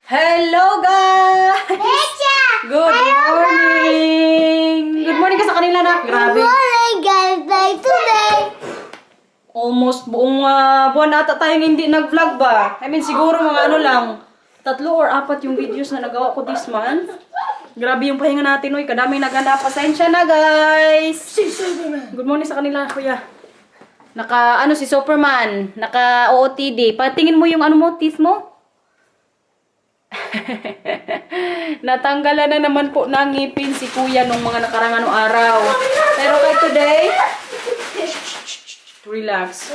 Hello guys! Good morning! Good morning ka sa kanila na. Grabe. Good morning guys, like today. Almost buong buwan ata tayong hindi nag-vlog ba? I mean siguro mga ano lang, 3 or 4 yung videos na nagawa ko this month. Grabe yung pahinga natin, oy. Kadaming naghanap. Pasensya na guys! Good morning sa kanila, kuya. Naka, ano si Superman, naka OOTD. Patingin mo yung ano mo, teeth mo. Natanggalan na naman po ng ngipin si kuya nung mga nakarang araw. Pero kay today, relax.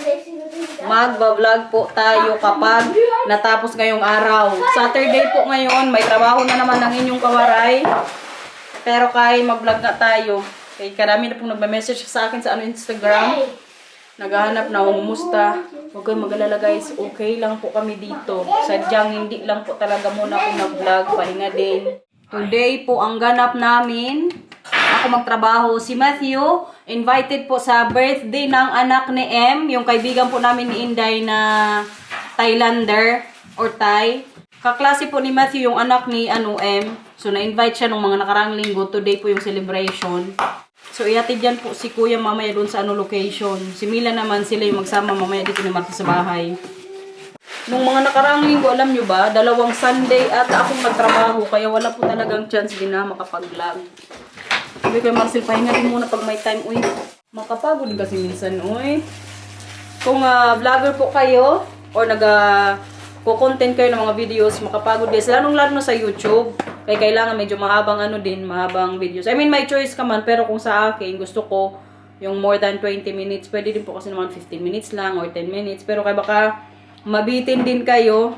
Magba-vlog po tayo kapag natapos ngayong araw. Saturday po ngayon, may trabaho na naman ng inyong kawaray. Pero kay mag-vlog na tayo. Kay karami na pong nagme-message sa akin sa Instagram. Naghahanap na umusta. Huwag kayong mag-alala guys, okay lang po kami dito. Sadyang hindi lang po talaga muna ako nag-vlog, pahinga din. Today po ang ganap namin, ako magtrabaho. Si Matthew, invited po sa birthday ng anak ni M, yung kaibigan po namin ni Inday na Thailander or Thai. Kaklase po ni Matthew yung anak ni M. So na-invite siya nung mga nakarang linggo. Today po yung celebration. So, iatid yan po si Kuya mamaya doon sa location. Si Mila naman, sila yung magsama mamaya dito ni Marta sa bahay. Nung mga nakaraang linggo, alam nyo ba, 2 Sunday at akong nagtrabaho, kaya wala po talagang chance din na makapag-vlog. Sabi ko, Marcel, pahinga din muna pag may time, uy. Makapagod din kasi minsan, uy. Kung vlogger po kayo, or nag-content kayo ng mga videos, makapagod din. Lalong-lalo na sa YouTube. Kaya kailangan medyo mahabang mahabang videos. I mean, may choice ka man, pero kung sa akin, gusto ko yung more than 20 minutes. Pwede din po kasi naman 15 minutes lang or 10 minutes. Pero kaya baka mabitin din kayo.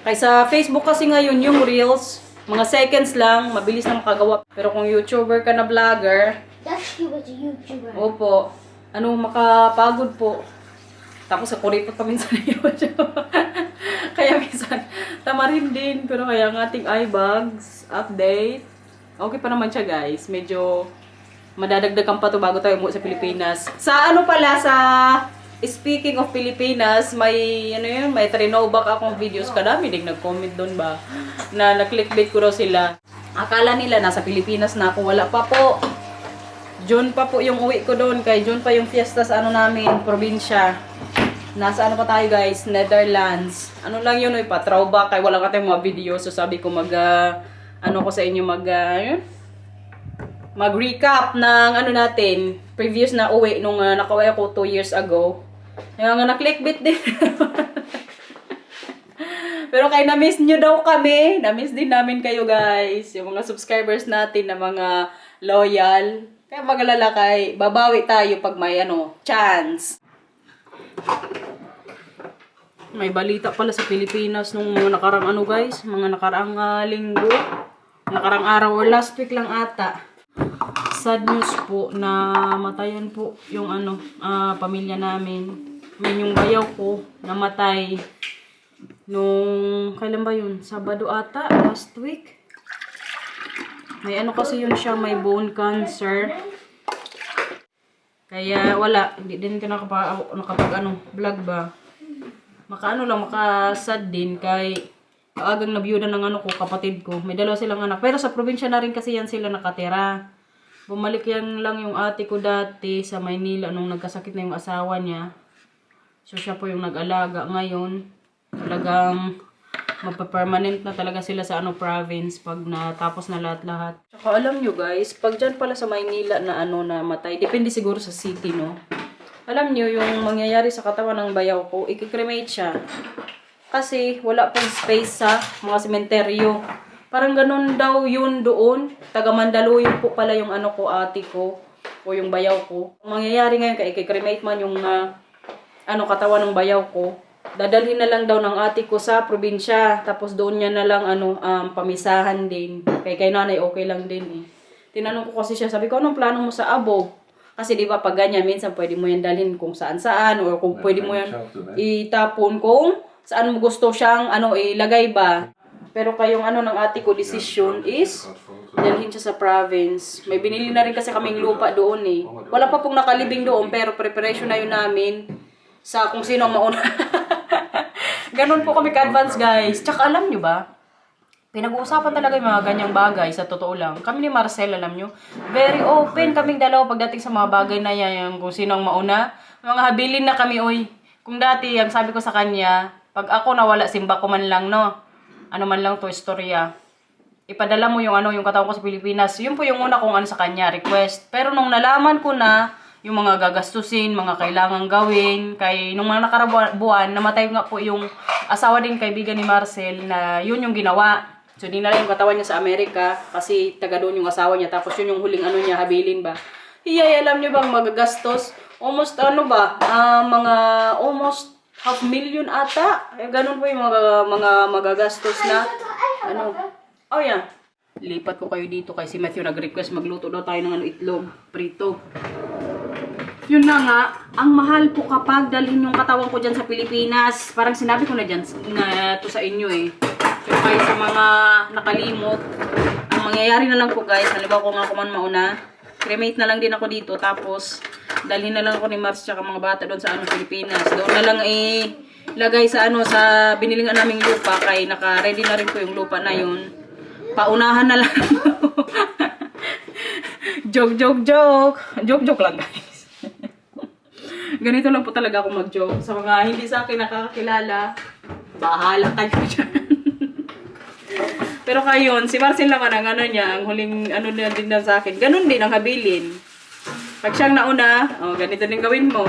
Kaya sa Facebook kasi ngayon, yung Reels, mga seconds lang, mabilis na makagawa. Pero kung YouTuber ka na vlogger, That's you as a YouTuber. opo, makapagod po. Tapos ako rin pa minsan na YouTube. Kaya minsan, tamarin din. Pero kaya ang ating eyebags, update. Okay pa naman siya guys. Medyo madadagdagan pa to bago tayo umuwi sa Pilipinas. Sa speaking of Pilipinas, may may trinowback akong videos. Kadami din nag-comment doon ba. Na na-clickbait ko daw sila. Akala nila nasa Pilipinas na ako. Wala pa po. June pa po yung uwi ko doon. Kay June pa yung fiesta sa namin, probinsya. Nasa pa tayo guys, Netherlands. Ano lang yun, pa-throwback. Kaya wala ka tayong mga video. So sabi ko ko sa inyo mag-recap ng natin. Previous na uwi nung nakauwi ako 2 years ago. Kaya nga na-clickbait din. Pero kaya na-miss nyo daw kami. Na-miss din namin kayo guys. Yung mga subscribers natin na mga loyal. Kaya mag-alala kay babawi tayo pag may chance. May balita pala sa Pilipinas nung mga nakarang guys, mga nakarang linggo, nakarang araw or last week lang ata. Sad news po na matayan po yung pamilya namin. Yung bayaw ko namatay nung kailan ba yun? Sabado ata, last week. May kasi yun siya, may bone cancer. Kaya wala, hindi din ka vlog ba. Makasad din kay agang nabiyuda ng kapatid ko. May 2 silang anak. Pero sa probinsya na rin kasi yan sila nakatira. Bumalik yan lang yung ate ko dati sa Maynila nung nagkasakit na yung asawa niya. So siya po yung nag-alaga ngayon. Talagang magpa-permanent na talaga sila sa province pag natapos na lahat-lahat. Tsaka alam nyo guys, pag dyan pala sa Maynila na na matay, depende siguro sa city, no? Alam nyo, yung mangyayari sa katawan ng bayaw ko, i-cremate siya. Kasi wala pong space sa mga sementeryo. Parang ganun daw yun doon. Taga Mandaluyong po pala yung ate ko o yung bayaw ko. Ang mangyayari ngayon, i-cremate man yung katawan ng bayaw ko. Dadalhin na lang daw ng ate ko sa probinsya. Tapos doon niya na lang pamisahan din. Kay nanay okay lang din eh. Tinanong ko kasi siya, sabi ko, anong plano mo sa abog? Kasi di ba pag ganyan, minsan pwede mo yan dalhin kung saan-saan or kung pwede mo yan itapon kung saan mo gusto siyang ilagay ba. Pero kayong ng ate ko decision is dalhin siya sa province. May binili na rin kasi kaming lupa doon eh. Wala pa pong nakalibing doon pero preparation na yun namin sa kung sino ang mauna. Ganun po kami ka-advance guys. Tsaka alam nyo ba, pinag-uusapan talaga yung mga ganyang bagay, sa totoo lang. Kami ni Marcel, alam nyo, very open kaming dalawa pagdating sa mga bagay na yan, kung sino ang mauna. Mga habilin na kami, oy. Kung dati, ang sabi ko sa kanya, pag ako nawala, simba ko man lang, no? Ano man lang to, istorya. Ipadala mo yung yung katawan ko sa Pilipinas. Yun po yung una kong sa kanya, request. Pero nung nalaman ko na, yung mga gagastusin, mga kailangang gawin, kay nung mga nakarabuan, namatay nga po yung asawa din kaibigan ni Marcel na yun yung ginawa. So, dinala yung katawan niya sa Amerika kasi taga doon yung asawa niya. Tapos yun yung huling niya, habilin ba? Iyay, alam niyo bang magagastos? Almost mga almost 500,000 ata. Ganun po yung mga magagastos na Oh yeah. Lipat ko kayo dito kay si Matthew nag-request magluto daw tayo ng itlog prito. Yun na nga, ang mahal po kapag dalhin yung katawan ko dyan sa Pilipinas. Parang sinabi ko na dyan na to sa inyo eh. So kayo sa mga nakalimot, ang mangyayari na lang po guys, halimbawa kung ako man mauna, cremate na lang din ako dito. Tapos, dalhin na lang ako ni Mars tsaka mga bata doon sa Pilipinas. Doon na lang lagay sa sa binilingan naming lupa kay naka-ready na rin po yung lupa na yun. Paunahan na lang. Joke lang guys. Ganito lang po talaga ako mag-joke. Sa mga hindi sa akin nakakakilala, bahala kayo dyan. Pero kayon, si Marcel naman ang niya, ang huling na din na sa akin. Ganun din ang habilin. Pag siyang nauna, ganito din gawin mo.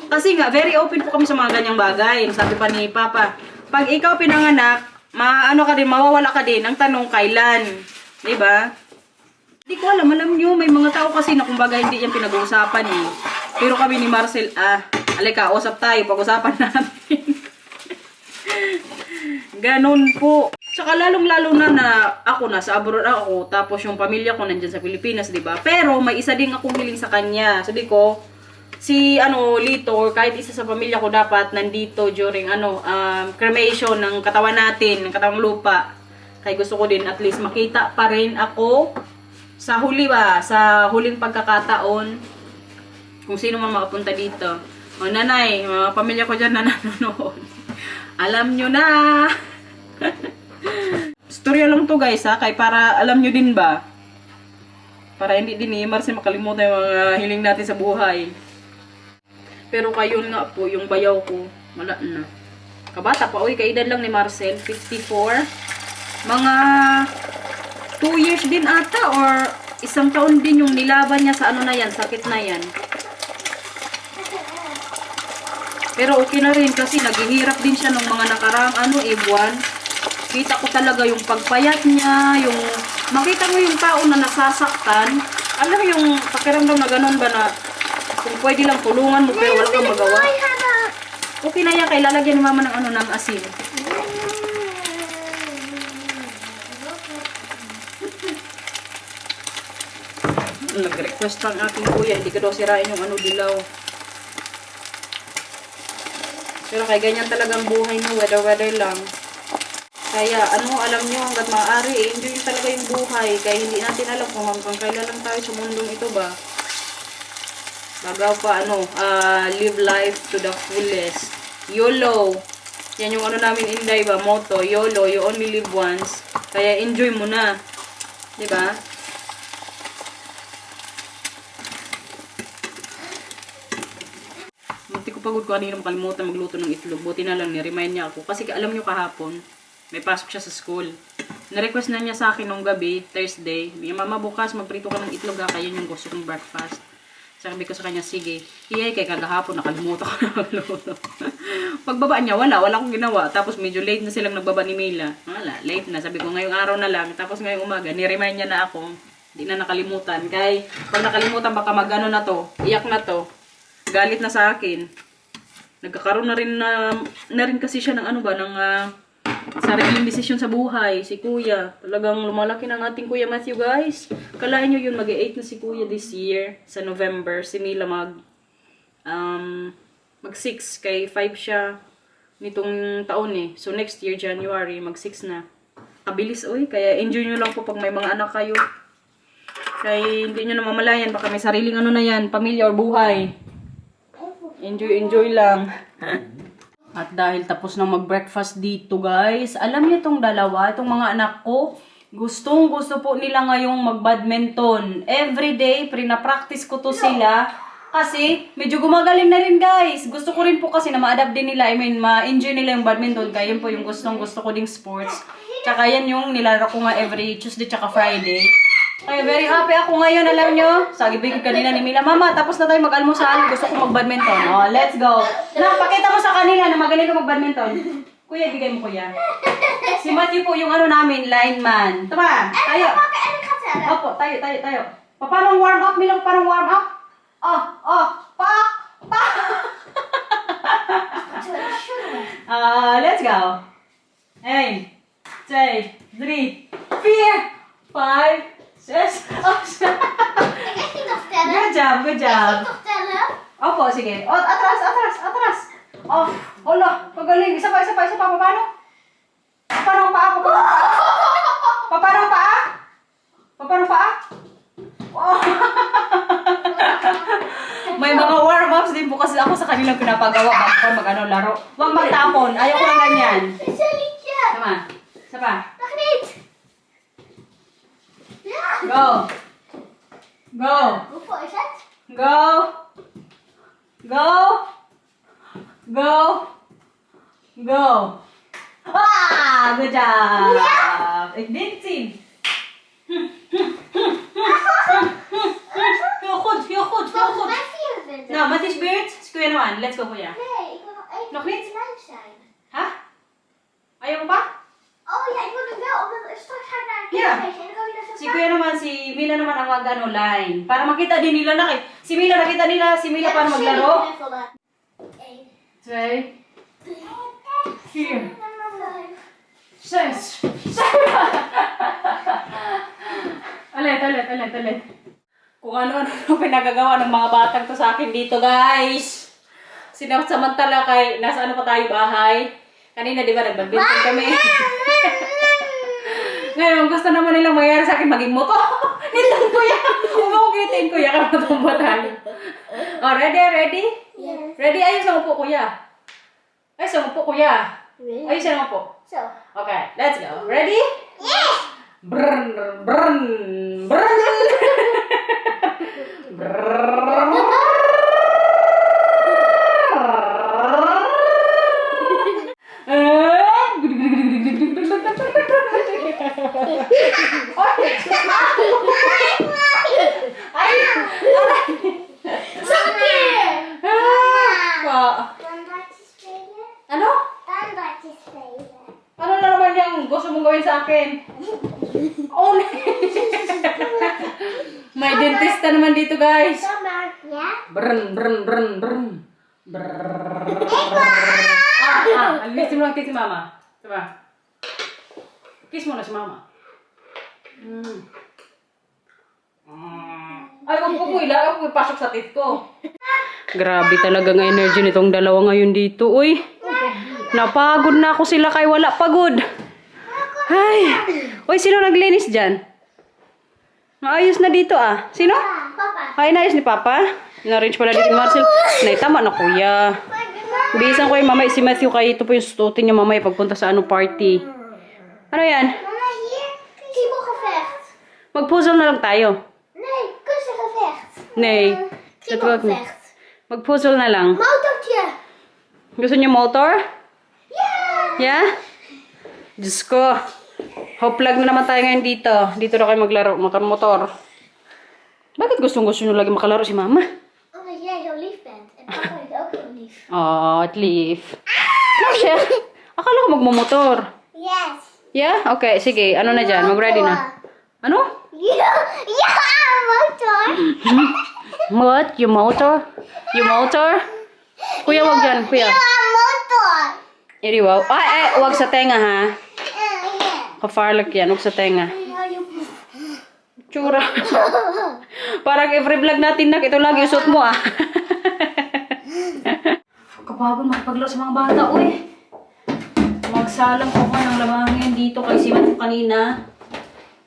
Kasi nga, very open po kami sa mga ganyang bagay. Sabi pa ni Papa, pag ikaw pinanganak, mawawala ka din. Ang tanong, kailan? Diba? Hindi ko alam nyo, may mga tao kasi na kumbaga hindi yan pinag-uusapan eh. Pero kami ni Marcel, alika, usap tayo, pag-usapan natin. Ganon po. Tsaka lalong-lalo na ako nasa abroad ako, tapos yung pamilya ko nandyan sa Pilipinas, diba? Pero may isa ding akong hiling sa kanya. Sabi ko, si Lito or kahit isa sa pamilya ko dapat nandito during cremation ng katawan natin, ng katawang lupa. Kaya gusto ko din at least makita pa rin ako sa sa huling pagkakataon kung sino man makapunta dito. O nanay, mga pamilya ko dyan na nanonood. Alam nyo na. Storya lang to guys kay para alam nyo din ba. Para hindi din ni Marcel makalimutan yung mga hiling natin sa buhay. Pero kayo nga po, yung bayaw ko, wala na. Kabata pa, kaedad lang ni Marcel, 54. Mga 2 years din ata or isang taon din yung nilaban niya sa na yan, sakit na yan. Pero okay na rin kasi naghihirap din siya ng mga nakaraang buwan. Kita ko talaga yung pagpayat niya, yung makita mo yung tao na nasasaktan. Alam mo yung pakiramdam na ganun ba na kung pwede lang tulungan mo pero wala kang magawa. Okay na yan, kay lalagyan ni mama ng ng asin. Nag-request lang aking kuya, hindi ka daw sirain yung dilaw. Pero kay ganyan talagang buhay mo, weather lang. Kaya alam nyo, hanggat maaari, enjoy talaga yung buhay. Kaya hindi natin alam kung hanggang kailan lang tayo sa mundong ito ba. Bagaw pa live life to the fullest. YOLO. Yan yung namin Inday ba, motto. YOLO, you only live once. Kaya enjoy mo na. 'Di ba? Munti ko pagod ko kanina makalimutan magluto ng itlog. Buti na lang ni-remind niya ako. Kasi alam niyo kahapon, may pasok siya sa school. Na-request na niya sa akin nung gabi, Thursday. Mama, bukas magprito ka ng itlog kaya yun yung gusto kong breakfast. Sabi ko sa kanya, sige. Kaya kay kagahapon, nakalimutan ko na magluto. Pagbaba niya, wala akong ginawa. Tapos medyo late na silang nagbaba ni Mila. Wala, late na. Sabi ko, ngayong araw na lang. Tapos ngayong umaga, ni-remind niya na ako. Hindi na nakalimutan. Kaya pag nakalimutan, baka magano na to. Iyak na to. Galit na sa akin. Nagkakaroon na rin kasi siya ng sariling desisyon sa buhay, si Kuya. Talagang lumalaki ng ating Kuya Matthew, guys. Kalahin nyo yun, mag-8 na si Kuya this year, sa November. Si Mila mag-6, kay 5 siya nitong taon eh. So next year, January, mag-6 na. Kabilis, kaya enjoy nyo lang po pag may mga anak kayo. Kaya hindi nyo namamalayan, baka may sariling na yan, pamilya or buhay. Enjoy lang. At dahil tapos na mag-breakfast dito guys, alam niyo itong dalawa, itong mga anak ko, gustong gusto po nila ngayong mag-badminton. Everyday, prina-practice ko to sila. Kasi, medyo gumagaling na rin guys. Gusto ko rin po kasi na ma-adapt din nila. I mean, ma-enjoy nila yung badminton. Kaya yun po yung gusto ko ding sports. Tsaka yan yung nilalaro ko nga every Tuesday tsaka Friday. Kaya very happy ako ngayon, alam nyo. Sagibig kanina ni Mila, Mama, tapos na tayo mag-almusal. Gusto ko mag-badminton. Oh, let's go. Na, pakita mo sa kanila na magaling ka mag-badminton. Kuya, bigay mo kuya. Si Matthew po yung ano namin, lineman. Tama, tayo. Opo, tayo. Paano warm up, Mila? Paano warm up? Pak! Let's go. 8, 2, 3, 4, 5, 6, Good job. Opo, sige. Atras. Oh, hola, pagaling. Isa pa. Paano? Paano ang paa? Paano ang paa? Oh. May mga warm-ups din po kasi ako sa kanilang pinapagawa bago mag-ano laro. Huwag magtapon. Ayaw ko lang ganyan. Tama. Isa pa. Go. Good job. Dancing. Heel goed. Nou, wat is beurt? Kuya naman. Let's go, kuya. Nog niet? Ha? Ayaw mo pa? Si Kuya naman, si Mila naman ang mag-ano line. Para makita din nila na si Mila, nakita nila si Mila paano maglaro. 2, 4, 6, 7. Ulit. Kung ano-ano pinagagawa ng mga batang to sa akin dito, guys. Samantala kay, nasa ano pa tayo bahay. Kanina, di ba, nagbadminton kami. Ngayon, gusto naman nilang mayroon sa akin maging moto. Nitan kuya. Umukitin kuya ka matumbatan. Oh, ready? Yes. Ready? Ayun sa upo kuya. Ayun sa upo. Okay, let's go. Ready? Yes! Brrrn. Ano na naman yung gusto mong gawin sa akin? Oh, may dentista naman dito, guys. Brrrn. Kiss mo lang si mama. Diba? Kiss mo na si mama. Ay, huwag ko ipasok sa teeth ko. Grabe talaga ang energy nitong dalawa ngayon dito. Uy, napagod na ako sila kay wala pagod. Ay, uy, sino naglinis dyan? Naayos na dito ah. Sino? Papa. Ay, naayos ni Papa. Na-arrange pala dito ni Marcel. Nay, tama na kuya. Bisan ko yung mamay si Matthew kaya ito po yung suotin niya mamay pagpunta sa ano party. Ano yan? Mama, hier. Kibbelgevecht. Mag-puzzle na lang tayo. Nee, kussengevecht. Nay, that work me. Kibbelgevecht. Mag-puzzle na lang. Motortje. Gusto niyo motor? Yeah. Yeah? Diyos ko. Hoplag na naman tayo ngayon dito. Dito na kayo maglaro. Motor. Bakit gustong-gusto nyo lagi makalaro si Mama? Omdat jij zo lief bent. En papa is ook heel lief. Oh, at lief. Ano siya? Akala ko magmumotor. Yes. Yeah? Okay, sige. Ano na dyan? Mag-ready na. Ano? Ja, motor. What? Yung motor? Yung motor? Kuya, wag dyan. Kuya. motor. Iri, wow. Ay, wag sa tenga ha. Yeah. Kafarlak yan. Wag sa tenga. Tsura. Parang every vlog natin ito lagi usot mo ah. Kapagod makipaglaro sa mga bata. Uy. Magsalang ko ng lamangin dito kay si Matthew kanina.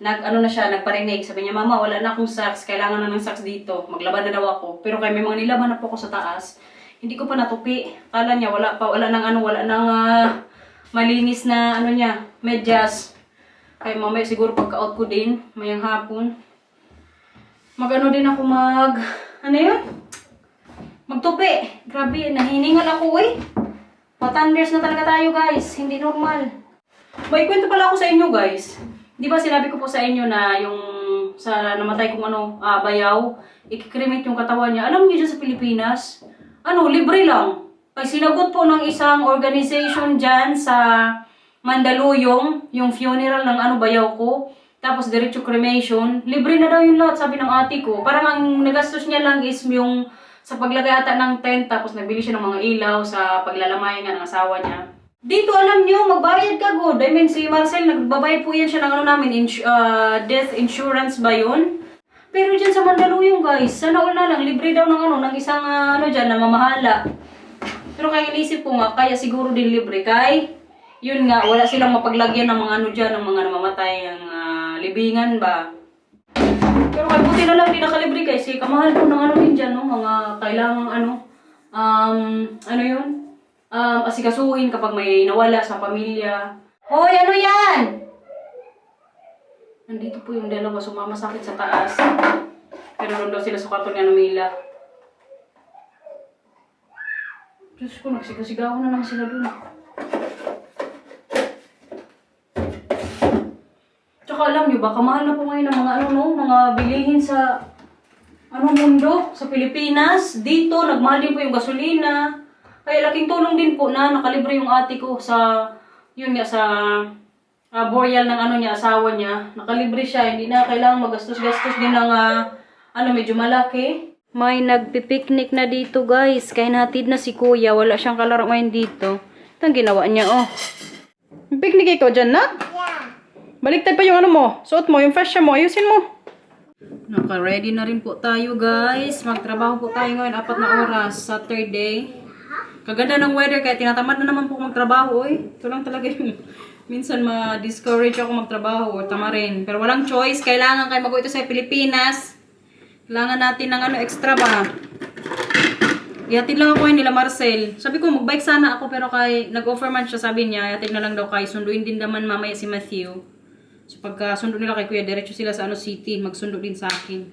Nag-ano na siya, nagparinig. Sabi niya, Mama, wala na akong socks. Kailangan na ng socks dito. Maglaba na daw ako. Pero kaya may mga nilaban na po ako sa taas. Hindi ko pa natupi. Kala niya wala nang malinis na ano niya, medyas. Kaya mamaya siguro pagka-out ko din, mayang hapon. Mag-ano din ako ano yun? Magtupi. Grabe, nahiningal ako eh. Patanders na talaga tayo guys, hindi normal. May kwento pala ako sa inyo guys. Di ba sinabi ko po sa inyo na yung sa namatay kong bayaw, ikikremate yung katawan niya. Alam niyo dyan sa Pilipinas, libre lang. Ay sinagot po ng isang organization dyan sa Mandaluyong, yung funeral ng bayaw ko. Tapos diretso cremation. Libre na daw yung lahat, sabi ng ate ko. Parang ang nagastos niya lang is yung sa paglagay ata ng tent, tapos nagbili siya ng mga ilaw sa paglalamay nga ng asawa niya. Dito alam niyo, magbayad ka good. I mean, si Marcel, nagbabayad po yan siya ng namin, death insurance ba yun? Pero dyan sa Mandaluyong guys, sana all na lang, libre daw ng isang dyan, na mamahala. Pero kaya inisip ko nga, kaya siguro din libre. Kay, yun nga, wala silang mapaglagyan ng mga ng mga namamatay ang libingan ba. Pero kaya buti na lang, di nakalibre kasi kamahal po ng din dyan, no? Mga kailangang asikasuhin kapag may nawala sa pamilya. Hoy, ano yan? Nandito po yung dalawa, sumama sa akin sa taas. Pero doon daw sila sa kwarto ni Mila. Diyos ko, nagsisigawan na lang sila doon. Tsaka alam nyo ba, kamahal na po ngayon ng mga mga bilihin sa mundo, sa Pilipinas. Dito, nagmahal din po yung gasolina. Kaya laking tulong din po na nakalibre yung ate ko sa, burial ng asawa niya. Nakalibre siya, hindi na kailangang magastos-gastos din ng, medyo malaki. May nagpipiknik na dito guys. Kaya nahatid na si kuya, wala siyang kalaro ngayon dito. Ito ang ginawa niya, oh. Picnic ikaw dyan, na? Yeah. Baliktad pa yung mo, suot mo, yung fashion mo, ayusin mo. Naka-ready na rin po tayo guys. Magtrabaho po tayo ngayon, 4 na oras, Saturday. Kaganda ng weather, kaya tinatamad na naman po magtrabaho, eh. Ito lang talaga yung minsan ma-discourage ako magtrabaho o tamarin. Pero walang choice, kailangan kayo mag-uwi ito sa Pilipinas. Kailangan natin ng extra ba. Ihatid lang ako nila Marcel. Sabi ko, mag-bike sana ako, pero nag-offer man siya, sabi niya, ihatid na lang daw kay, sunduin din naman mamaya si Matthew. So pagka sundo nila kay kuya, diretso sila sa city, magsundo din sa akin.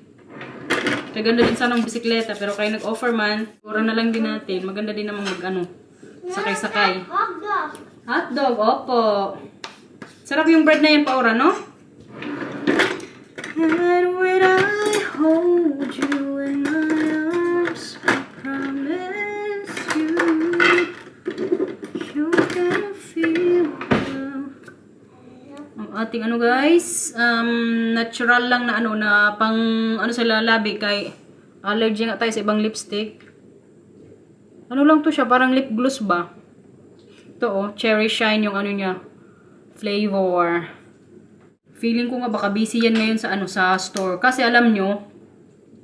Kaya ganda din sana ng bisikleta, pero kaya nag-offer man, ora na lang din natin. Maganda din naman sakay-sakay. Hotdog. Hotdog, opo. Sarap yung bread na yan, Paura, no? And when I hold you in my arms, I promise you can feel ang ating guys, natural lang na na pang sa labi kay allergy nga tayo sa ibang lipstick. Lang to siya, parang lip gloss ba? Ito Cherry Shine yung niya, flavor. Feeling ko nga baka busy yan ngayon sa store kasi alam nyo,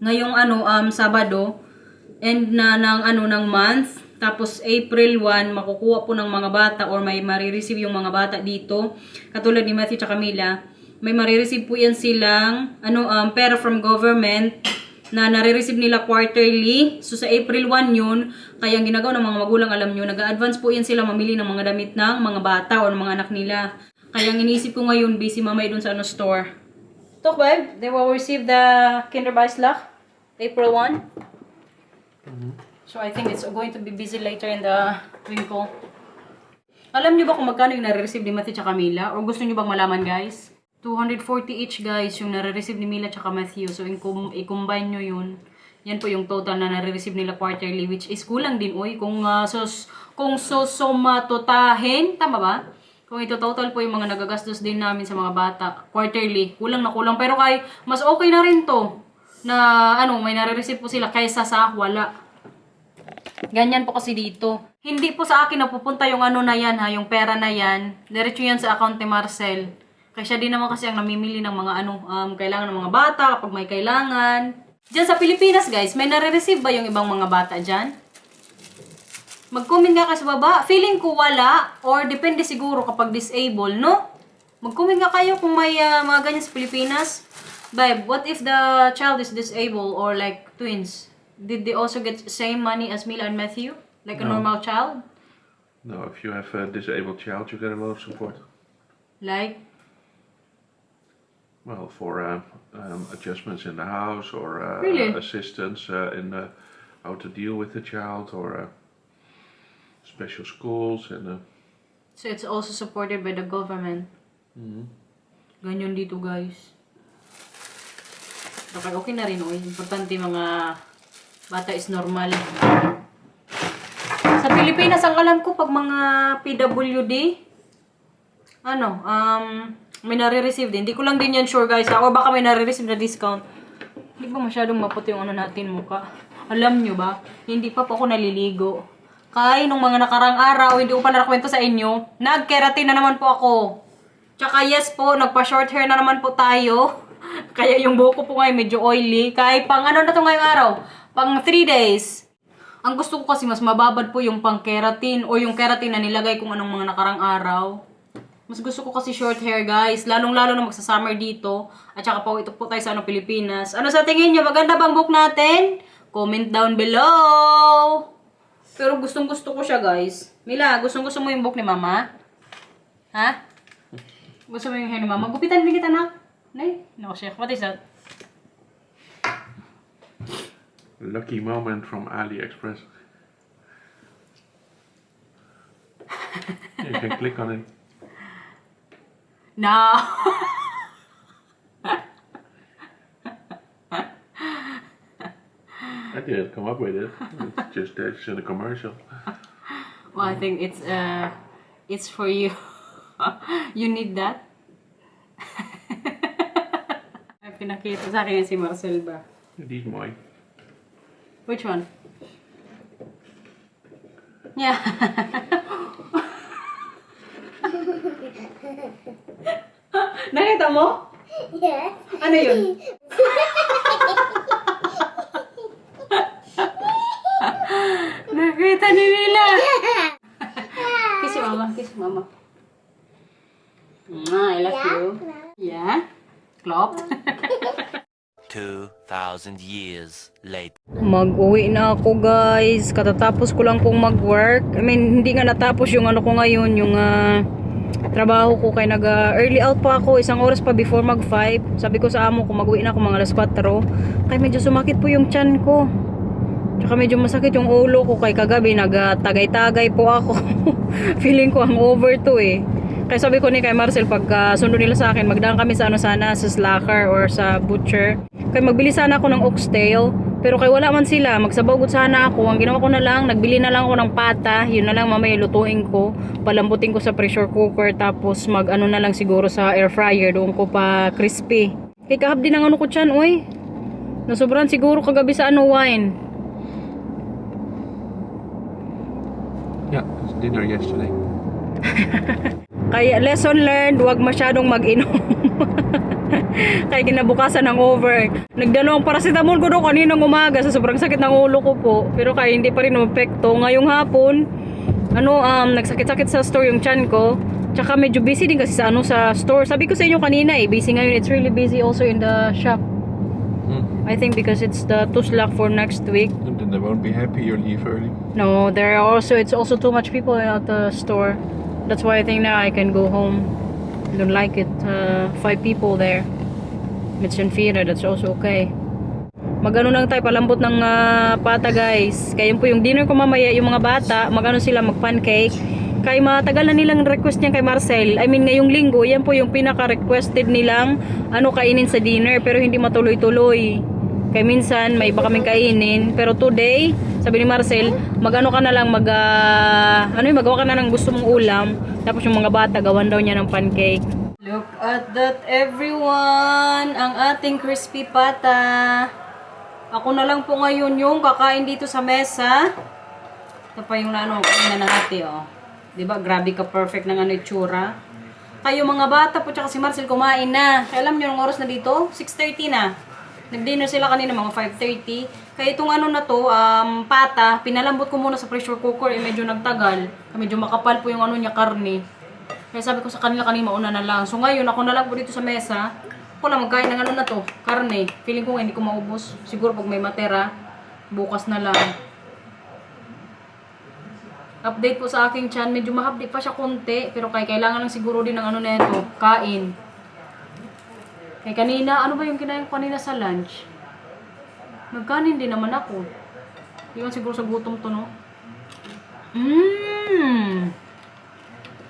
ngayong Sabado end na ng month. Tapos April 1, makukuha po ng mga bata or may marireceive yung mga bata dito. Katulad ni Matthew at Camila, may marireceive po yan silang pera from government na nare-receive nila quarterly. So sa April 1 yun, kaya ang ginagawa ng mga magulang, alam nyo, nag-advance po yan sila mamili ng mga damit ng mga bata o ng mga anak nila. Kaya ang iniisip ko ngayon, busy mamay dun sa store. Talk babe, they will receive the Kinderbeißlach April 1. So I think it's going to be busy later in the twinkle. Alam niyo ba kung magkano yung nare-receive ni Matthew at Camila? O gusto niyo bang malaman guys? 240 each guys yung nare-receive ni Mila at Matthew. So i-combine nyo yun. Yan po yung total na nare-receive nila quarterly, which is kulang din kung sumatotahin, tama ba? Kung ito total po yung mga nagagastos din namin sa mga bata quarterly, kulang na kulang. Pero mas okay na rin to na may nare-receive po sila kaysa sa wala. Ganyan po kasi dito. Hindi po sa akin napupunta yung na yan yung pera na yan. Diretso yan sa account ni Marcel. Kasi siya din naman kasi ang namimili ng mga kailangan ng mga bata kapag may kailangan. Diyan sa Pilipinas guys, may nare-receive ba yung ibang mga bata dyan? Mag-comment nga kayo sa baba. Feeling ko wala or depende siguro kapag disabled, no? Mag-comment nga kayo kung may mga ganyan sa Pilipinas. Babe, what if the child is disabled or like twins? Did they also get same money as Mila and Matthew? Like a No. normal child? No, if you have a disabled child, you get a lot of support. Like, Well, for adjustments in the house or Really? assistance in how to deal with the child or special schools and so it's also supported by the government. Ganyan dito, guys. Okay, okay na rin, oy. Importante mga bata is normal. Sa Pilipinas, ang alam ko, pag mga PWD, may nare-receive din. Hindi ko lang din yan sure, guys. Or baka may nare-receive na discount. Hindi ba masyadong maputi yung natin mukha? Alam nyo ba? Hindi pa po ako naliligo. Kaya nung mga nakarang araw, hindi ko pa narakwento sa inyo, nag-keratin na naman po ako. Tsaka yes po, nagpa-short hair na naman po tayo. Kaya yung buhok ko po ngayon medyo oily. Kaya pang na to ngayong araw? Pang 3 days. Ang gusto ko kasi mas mababad po yung pang keratin o yung keratin na nilagay kung anong mga nakarang araw. Mas gusto ko kasi short hair, guys. Lalong-lalo na magsa-summer dito. At saka po ito po tayo sa Pilipinas. Ano sa tingin nyo? Maganda bang book natin? Comment down below. Pero gustong-gusto ko siya, guys. Mila, gustong-gusto mo yung book ni Mama? Ha? Gusto mo yung hair ni Mama? Gupitan din kita, nak. Nay? No, chef. What is that? lucky moment from AliExpress. You can click on it. No. I didn't come up with it. It's just that it's in a commercial. Well, I think it's for you. You need that. Pinakita sa akin si Marcel ba? Die is mooi. Which one? Yeah. Nakita mo? Yes. Ano yun? Nakita ni Mila. Kiss si Mama. Kiss si Mama. I love you. Yeah? Klop? 2,000 years later. Mag-uwi na ako, guys. Katatapos ko lang pong mag-work. I mean, hindi nga natapos yung ano ko ngayon, yung trabaho ko. Kaya nag-early out pa ako. 1 oras pa before mag-5. Sabi ko sa amo ko, mag-uwi na ako mga alas 4. Kaya medyo sumakit po yung tiyan ko. Tsaka medyo masakit yung ulo ko. Kaya kagabi, nag-tagay-tagay po ako. Feeling ko hangover to eh. Kaya sabi ko ni kay Marcel, pag sundo nila sa akin, magdaan kami sa sana, sa Slacker or sa Butcher. Kaya magbili sana ako ng oxtail. Pero kaya wala man sila, magsabawgod sana ako. Ang ginawa ko na lang, nagbili na lang ako ng pata. Yun na lang mamaya lutuin ko. Palambutin ko sa pressure cooker. Tapos mag-ano na lang siguro sa air fryer. Doon ko pa crispy. Kaya kahap din ang ano ko dyan, uy. Nasobran siguro kagabi sa wine. Yeah, it's dinner yesterday. Kaya lesson learned, huwag masyadong mag-inom. Kaya kinabukasan ng over. Nagdalawang paracetamol ko doon kaninang umaga sa sobrang sakit ng ulo ko po. Pero kaya hindi pa rin umepekto. Ngayong hapon, nagsakit-sakit sa store yung tiyan ko. Tsaka medyo busy din kasi sa store. Sabi ko sa inyo kanina busy ngayon. It's really busy also in the shop. I think because it's the Tuslak for next week. And then they won't be happy you leave early. No, it's also too much people at the store. That's why I think now I can go home. I don't like it. 5 people there. Mitch and Fira, that's also okay. Magano lang tayo, palambot ng pata, guys. Kaya yun po yung dinner ko mamaya, yung mga bata, magano sila, mag-pancake. Kaya matagal na nilang request niyan kay Marcel. I mean, ngayong linggo, yan po yung pinaka-requested nilang kainin sa dinner, pero hindi matuloy-tuloy. Kaya minsan, may iba kaming kainin. Pero today, sabi ni Marcel, magano ka na lang, magawa ka na ng gusto mong ulam. Tapos yung mga bata, gawan daw niya ng pancake. Look at that, everyone! Ang ating crispy pata. Ako na lang po ngayon yung kakain dito sa mesa. Ito pa yung kainan na natin, oh. Diba, grabe ka perfect ng itsura. Kayo mga bata po, tsaka si Marcel kumain na. Kaya alam nyo, yung oras na dito, 6:30 na. Nag-dinner sila kanina mga 5:30. Kaya itong na to, pata, pinalambot ko muna sa pressure cooker, medyo nagtagal. Medyo makapal po yung niya, karne. Kaya sabi ko sa kanila kanina, mauna na lang. So ngayon, ako na lang po dito sa mesa. Ako lang magkain ng na to, karne. Feeling ko hindi ko maubos. Siguro pag may matera, bukas na lang. Update po sa aking chan. Medyo mahapdi pa siya konti. Pero kailangan lang siguro din ng ano neto. Kain. Kanina, ano ba yung kinain ko kanina sa lunch? Nagkanin din naman ako. Hindi siguro sa gutom to, no?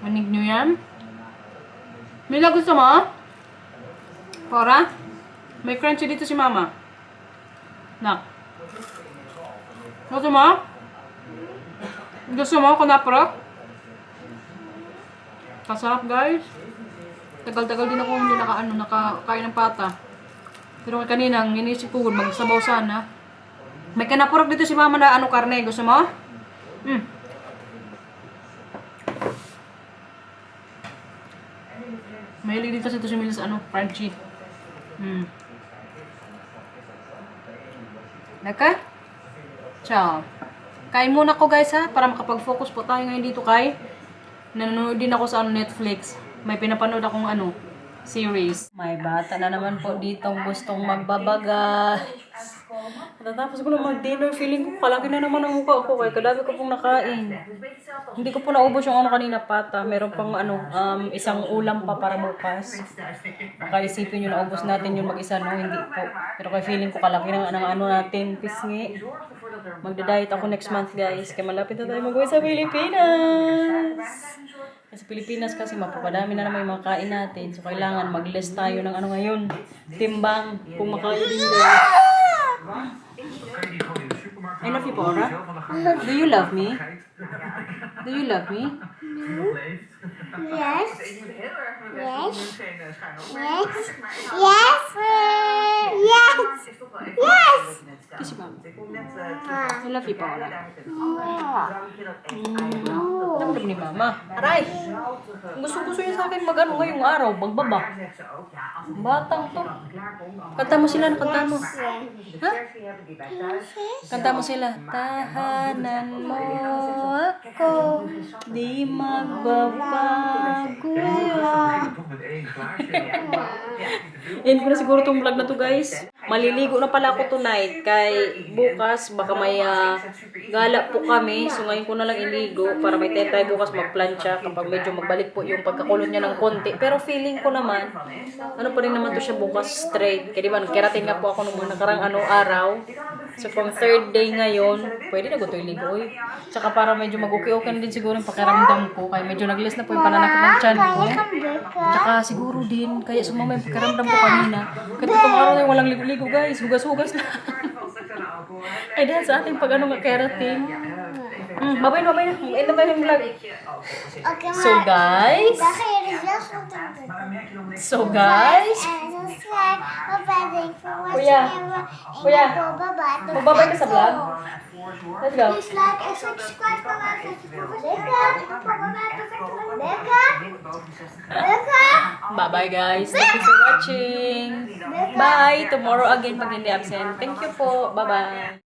Manig nyo yan? Mila, gusto mo? Pora? May crunchy dito si mama. Nak. Gusto mo? Gusto mo? Kanaprok? Kasarap, guys. Tagal-tagal din ako hindi nakakain ng pata. Pero kanina, inisip ko, magsabaw sana. May kanapurok dito si mama na karne. Gusto mo? Mahilig dito si Mila sa crunchy. Naka? Ciao. Kain muna ko guys ha, para makapag-focus po tayo ngayon dito kay nanonood din ako sa Netflix. May pinapanood akong series. May bata na naman po dito gustong magbabaga. Natapos ko na mag-dinner, feeling ko kalaki na naman ang mukha ko kaya kadami ko pong nakain. Hindi ko po naubos yung kanina pata. Meron pang isang ulam pa para bukas. Baka isipin nyo naubos natin yung mag-isa, no? Hindi po. Pero kaya feeling ko kalaki na natin. Pisngi. Magda-diet ako next month guys. Kaya malapit na tayo mag-uwi sa Pilipinas. Sa Pilipinas kasi mapapadami na naman yung mga kain natin. So kailangan mag-less tayo ng ngayon. Timbang kung makain din guys. I love you, Pora. Do you love me? Do you love me? Yes. Yes. Yes. Yes. Yes. Yes. Kiss you, Mama. I love you, Pora. Damdam ni Mama. Aray! Gusto niya sa akin ngayong araw. Magbaba. Batang to. Kanta mo sila. Kanta mo. Ha? Kanta mo sila. Tahanan mo ako. Di magbabago. Yan ko na siguro itong vlog na to guys. Maliligo na pala ako tonight. Kay bukas baka may gala po kami. So ngayon ko na lang iligo para may time tayo bukas magplancha kapag medyo magbalik po yung pagkakulot niya ng konti. Pero feeling ko naman, pa rin naman to siya bukas straight. Kaya diba, keratin nga po ako nung mga nakarang araw. So from third day ngayon, pwede na ko ito iligo. Tsaka para medyo mag-okay-okay na din siguro yung pakiramdam ko. Kaya medyo nag-less na po yung pananakit ng tiyan ko. Tsaka siguro din, kaya sumama yung pakiramdam ko kanina. Kasi itong araw na yung walang ligo-ligo guys. Hugas-hugas lang. Ay dahil sa ating keratin. Babay na. End na ba yung vlog? So guys. Kuya. Magbabay ka sa vlog? Let's go. Please like and subscribe to my Facebook. Bye-bye guys. Thank you for watching. Bye. Tomorrow again pag hindi absent. Thank you po. Bye-bye.